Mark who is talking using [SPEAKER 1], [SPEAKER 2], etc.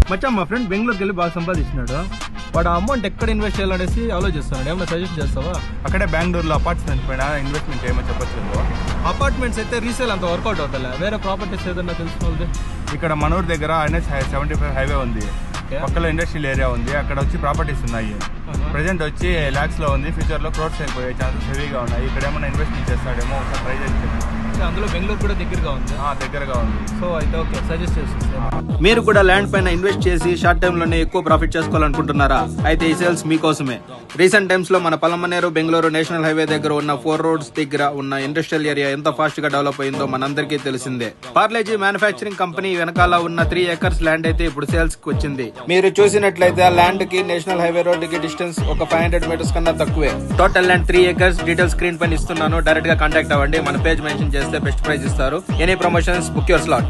[SPEAKER 1] మచ్చా మా ఫ్రెండ్ బెంగళూరుకి వెళ్ళి బాగా సంపాదించినాడు. వాడు ఆ అమౌంట్ ఎక్కడ ఇన్వెస్ట్ చేయాలనేసి ఆలోచిస్తున్నాడు. ఏమైనా సజెస్ట్ చేస్తావా?
[SPEAKER 2] అక్కడే బెంగళూరులో అపార్ట్మెంట్స్ పైన ఇన్వెస్ట్మెంట్ చేయమని చెప్పొచ్చు.
[SPEAKER 1] అపార్ట్మెంట్స్ అయితే రీసేల్ అంత వర్కౌట్ అవుతా. వేరే ప్రాపర్టీస్ ఏదన్నా తెలుసుకోవాలి.
[SPEAKER 2] ఇక్కడ మనూరు దగ్గర NH75 హైవే ఉంది. పక్కలో ఇండస్ట్రియల్ ఏరియా ఉంది. అక్కడ వచ్చి ప్రాపర్టీస్ ఉన్నాయి. ప్రెసెంట్ వచ్చి lakhs లో ఉంది. ఫ్యూచర్ లో క్రోర్స్ అయిపోయే ఛాన్సెస్ హెవీగా ఉన్నాయి. ఇక్కడ ఏమైనా ఇన్వెస్ట్మెంట్ చేస్తాడేమో ఒకసారి ట్రై చేసి.
[SPEAKER 1] అందులో బెంగళూరు కూడా దగ్గరగా ఉంది.
[SPEAKER 2] దగ్గరగా ఉంది.
[SPEAKER 1] సో అయితే ఓకే, సజెస్ట్ చేస్తాను.
[SPEAKER 3] మీరు కూడా ల్యాండ్ పైన ఇన్వెస్ట్ చేసి షార్ట్ టైమ్ లోనే ఎక్కువ ప్రాఫిట్ చేసుకోవాలనుకుంటున్నారా? అయితే ఈ సేల్స్ మీకోసమే. రీసెంట్ టైమ్స్ లో మన పలమనేరు బెంగళూరు నేషనల్ హైవే దగ్గర ఉన్న 4 రోడ్స్ దగ్గర ఉన్న ఇండస్ట్రియల్ ఏరియా ఎంత ఫాస్ట్ గా డెవలప్ అయిందో మనందరికీ తెలిసిందే. పార్లేజీ మ్యానుఫ్యాక్చరింగ్ కంపెనీ వెనకాల ఉన్న 3 acres ల్యాండ్ అయితే ఇప్పుడు సేల్స్ కి వచ్చింది. మీరు చూసినట్లయితే ఆ ల్యాండ్ కి నేషనల్ హైవే రోడ్ కి డిస్టెన్స్ ఒక 500 meters కన్నా తక్కువే. Total land 3 acres. Details screen పైన ఇస్తున్నాను. డైరెక్ట్ గా కాంటాక్ట్ అవ్వండి. మన పేజ్ మెన్షన్ చేస్తే బెస్ట్ ప్రైస్ ఇస్తారు. Any promotions, book your slot.